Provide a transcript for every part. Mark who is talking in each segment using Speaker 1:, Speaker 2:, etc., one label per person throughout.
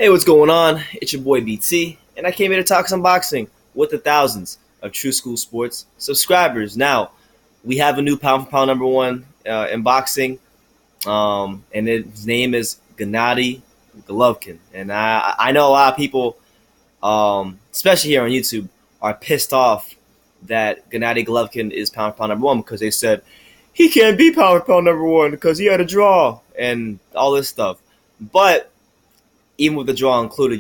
Speaker 1: Hey, what's going on? It's your boy BT, and I came here to talk some boxing with the thousands of True School Sports subscribers. Now, we have a new pound for pound number one in boxing, and his name is Gennady Golovkin. And I know a lot of people, especially here on YouTube, are pissed off that Gennady Golovkin is pound for pound number one because they said he can't be pound for pound number one because he had a draw and all this stuff. But even with the draw included,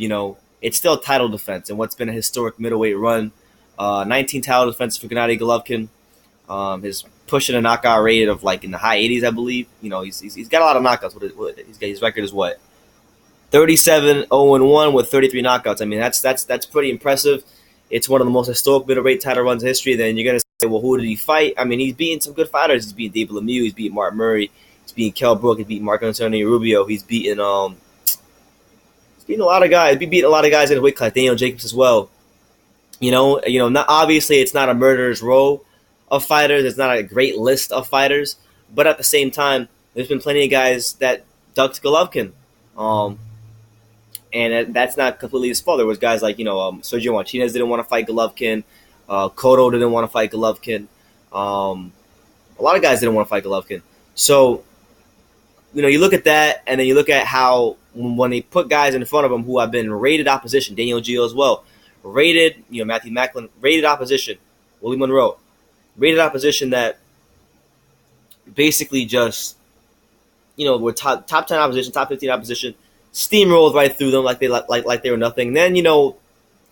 Speaker 1: it's still title defense and what's been a historic middleweight run. 19 title defenses for Gennady Golovkin. His pushing a knockout rate of like in the high 80s, I believe. He's got a lot of knockouts. His record is what? 37-0-1 with 33 knockouts. I mean, that's pretty impressive. It's one of the most historic middleweight title runs in history. Then you're going to say, well, who did he fight? I mean, he's beaten some good fighters. He's beaten David Lemieux. He's beaten Mark Murray. He's beaten Kell Brook. He's beaten Marco Antonio Rubio. He's beaten a lot of guys. He beat a lot of guys in the weight class. Daniel Jacobs as well. Not obviously it's not a murderer's row of fighters. It's not a great list of fighters, but at the same time, there's been plenty of guys that ducked Golovkin, and that's not completely his fault. There was guys like Sergio Martinez didn't want to fight Golovkin, Cotto didn't want to fight Golovkin, a lot of guys didn't want to fight Golovkin. So, you look at that, and then you look at how when they put guys in front of him who have been rated opposition, Daniel Gio as well, rated, Matthew Macklin, rated opposition, Willie Monroe, rated opposition that basically just, were top 10 opposition, top 15 opposition, steamrolled right through them like they were nothing. Then,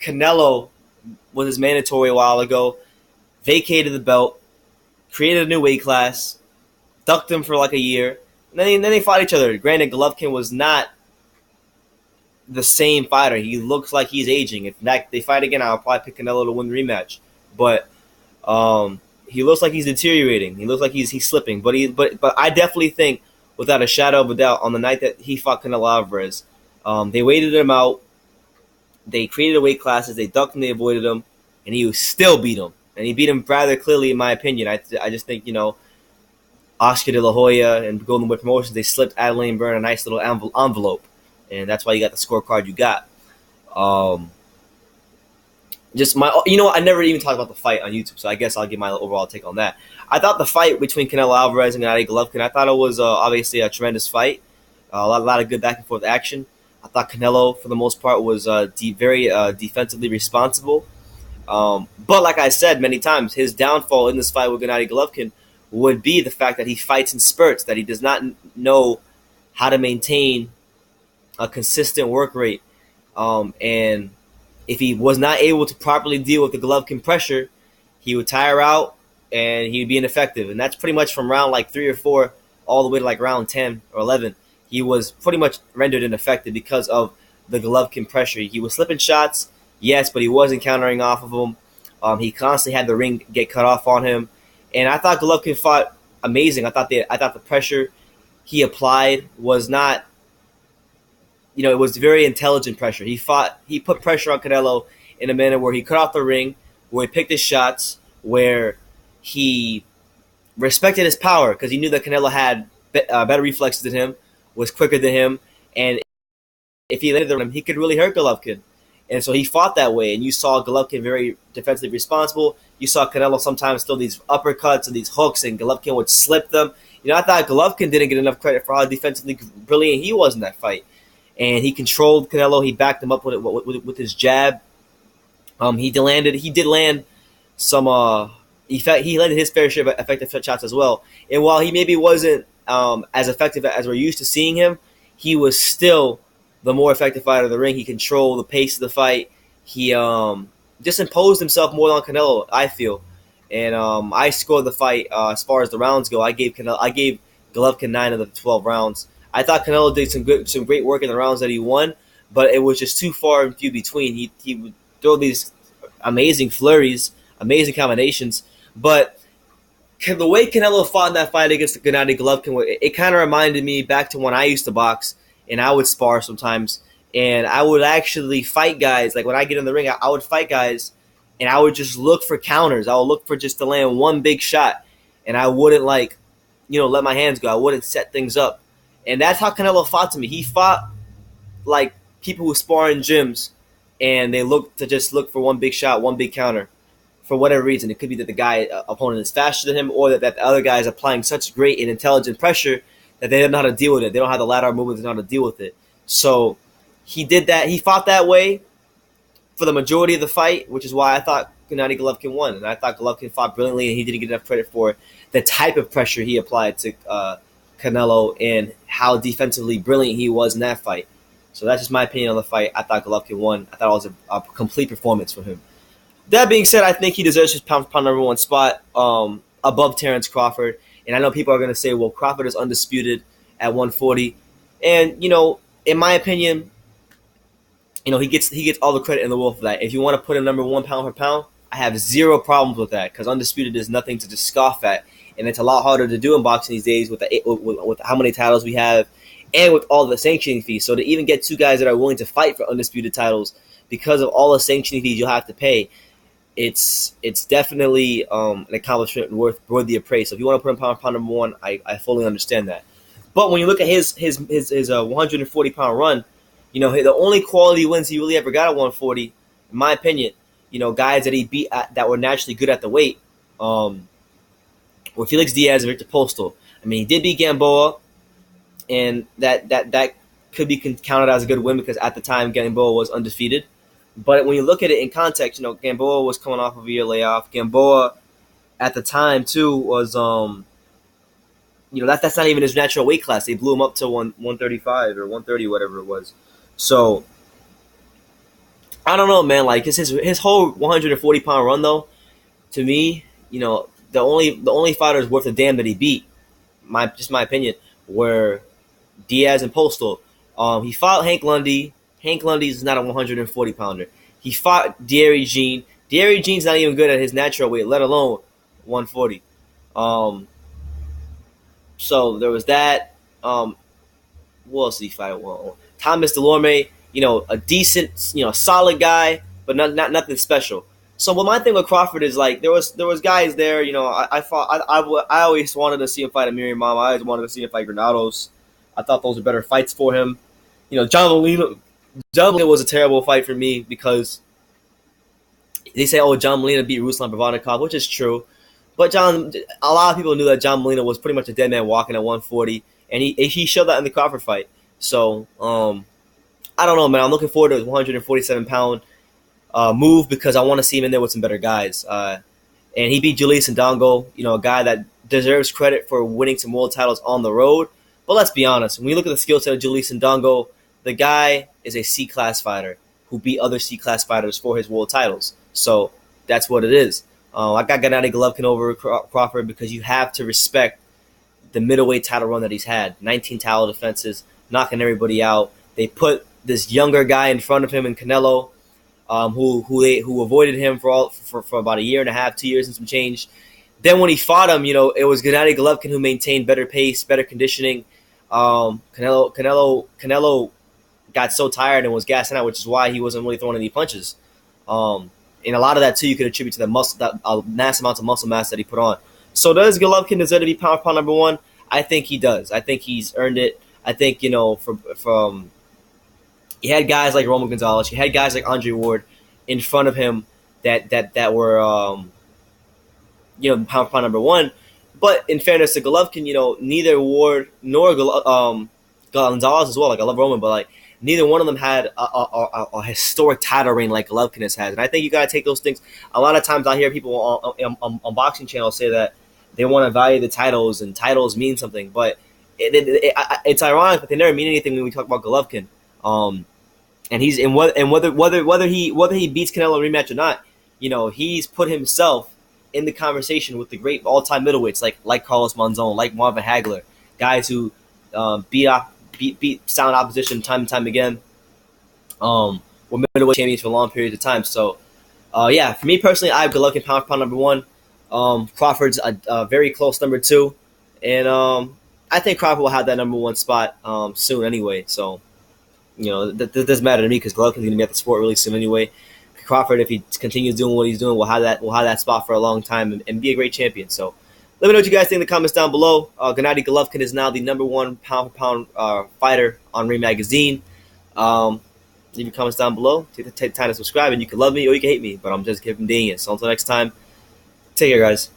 Speaker 1: Canelo was his mandatory a while ago, vacated the belt, created a new weight class, ducked him for like a year, and then they fought each other. Granted, Golovkin was not the same fighter. He looks like he's aging. If they fight again, I'll probably pick Canelo to win the rematch. But he looks like he's deteriorating. He looks like he's slipping. But I definitely think, without a shadow of a doubt, on the night that he fought Canelo Alvarez, they waited him out. They created weight classes. They ducked him. They avoided him, and he still beat him. And he beat him rather clearly, in my opinion. I just think Oscar De La Hoya and Golden Boy Promotions, they slipped Adeline Byrne a nice little envelope. And that's why you got the scorecard you got. I never even talked about the fight on YouTube, so I guess I'll give my overall take on that. I thought the fight between Canelo Alvarez and Gennady Golovkin, I thought it was obviously a tremendous fight. A lot of good back and forth action. I thought Canelo, for the most part, was very defensively responsible. But like I said many times, his downfall in this fight with Gennady Golovkin would be the fact that he fights in spurts, that he does not know how to maintain a consistent work rate. And if he was not able to properly deal with the Golovkin pressure, he would tire out and he would be ineffective. And that's pretty much from round like 3 or 4 all the way to like round 10 or 11. He was pretty much rendered ineffective because of the Golovkin pressure. He was slipping shots, yes, but he wasn't countering off of them. He constantly had the ring get cut off on him. And I thought Golovkin fought amazing. I thought the pressure he applied was not, it was very intelligent pressure. He put pressure on Canelo in a manner where he cut off the ring, where he picked his shots, where he respected his power because he knew that Canelo had better reflexes than him, was quicker than him, and if he landed him, he could really hurt Golovkin. And so he fought that way, and you saw Golovkin very defensively responsible. You saw Canelo sometimes throw these uppercuts and these hooks, and Golovkin would slip them. I thought Golovkin didn't get enough credit for how defensively brilliant he was in that fight. And he controlled Canelo. He backed him up with his jab. He did land some. He landed his fair share of effective shots as well. And while he maybe wasn't as effective as we're used to seeing him, he was still the more effective fighter of the ring. He controlled the pace of the fight. He just imposed himself more on Canelo, I feel. And I scored the fight as far as the rounds go. I gave Golovkin 9 of the 12 rounds. I thought Canelo did some great work in the rounds that he won, but it was just too far and few between. He would throw these amazing flurries, amazing combinations, but the way Canelo fought in that fight against Gennady Golovkin, it kind of reminded me back to when I used to box, and I would spar sometimes, and I would actually fight guys. Like when I get in the ring, I would fight guys, and I would just look for counters. I would look for just to land one big shot, and I wouldn't let my hands go. I wouldn't set things up. And that's how Canelo fought to me. He fought like people who spar in gyms and they look for one big shot, one big counter. For whatever reason, it could be that the guy opponent is faster than him, or that the other guy is applying such great and intelligent pressure that they don't know how to deal with it. They don't have the lateral movement to know how to deal with it. So he did that. He fought that way for the majority of the fight, which is why I thought Gennady Golovkin won. And I thought Golovkin fought brilliantly, and he didn't get enough credit for the type of pressure he applied to Canelo and how defensively brilliant he was in that fight. So that's just my opinion on the fight. I thought Golovkin won. I thought it was a complete performance for him. That being said, I think he deserves his pound-for-pound number one spot above Terence Crawford. And I know people are going to say, well, Crawford is undisputed at 140. And, in my opinion, he gets all the credit in the world for that. If you want to put him number one pound for pound, I have zero problems with that because undisputed is nothing to just scoff at. And it's a lot harder to do in boxing these days with how many titles we have and with all the sanctioning fees. So to even get two guys that are willing to fight for undisputed titles because of all the sanctioning fees you'll have to pay, it's definitely an accomplishment worthy of praise. So if you want to put him pound for pound number one, I fully understand that. But when you look at his 140-pound run, the only quality wins he really ever got at 140, in my opinion, guys that he beat that were naturally good at the weight, were Felix Diaz and Victor Postol. I mean, he did beat Gamboa, and that could be counted as a good win because at the time Gamboa was undefeated. But when you look at it in context, Gamboa was coming off of a year layoff. Gamboa at the time too was that's not even his natural weight class. They blew him up to 135 or 130, whatever it was. So I don't know, man. Like his whole 140-pound run, though, to me, the only fighters worth a damn that he beat, my opinion, were Diaz and Postol. He fought Hank Lundy. Hank Lundy's not a 140-pounder. He fought Derry Jean. Derry Jean's not even good at his natural weight, let alone 140. So there was that. Who else did he fight? Well, Thomas Delorme, a decent, solid guy, but not nothing special. So what my thing with Crawford is like there was guys there. I always wanted to see him fight Amir Imam. I always wanted to see him fight Granados. I thought those were better fights for him. John Molina was a terrible fight for me because they say, John Molina beat Ruslan Bravanikov, which is true. But a lot of people knew that John Molina was pretty much a dead man walking at 140, and he showed that in the Crawford fight. So I don't know, man. I'm looking forward to his 147-pound move because I want to see him in there with some better guys. And he beat Julius Ndongo, a guy that deserves credit for winning some world titles on the road. But let's be honest. When you look at the skill set of Julius Ndongo, the guy is a C-class fighter who beat other C-class fighters for his world titles. So that's what it is. I got Gennady Golovkin over Crawford because you have to respect the middleweight title run that he's had. 19 title defenses, knocking everybody out. They put this younger guy in front of him in Canelo, who avoided him for about a year and a half, 2 years and some change. Then when he fought him, it was Gennady Golovkin who maintained better pace, better conditioning. Canelo got so tired and was gassing out, which is why he wasn't really throwing any punches. And a lot of that too you could attribute to the mass amounts of muscle mass that he put on. So does Golovkin deserve to be pound for pound number one? I think he does. I think he's earned it. I think from you had guys like Roman Gonzalez, you had guys like Andre Ward in front of him that were pound for pound number one. But in fairness to Golovkin, neither Ward nor Gonzalez as well. Like I love Roman, but neither one of them had a historic title reign like Golovkin has had. And I think you got to take those things. A lot of times I hear people on boxing channels say that they want to value the titles and titles mean something. But it's ironic that they never mean anything when we talk about Golovkin. And whether he beats Canelo in a rematch or not, he's put himself in the conversation with the great all-time middleweights like Carlos Monzon, like Marvin Hagler, guys who beat sound opposition time and time again. Were middleweight champions for long periods of time. So, for me personally, I have Golovkin pound for pound number one. Crawford's a very close number two, and I think Crawford will have that number one spot soon anyway. So, that doesn't matter to me because Golovkin's going to be at the sport really soon anyway. Crawford, if he continues doing what he's doing, will have that spot for a long time and be a great champion. So, let me know what you guys think in the comments down below. Gennady Golovkin is now the number one pound for pound fighter on Ring Magazine. Leave your comments down below. Take the time to subscribe, and you can love me or you can hate me, but I'm just giving being it. So until next time, take care, guys.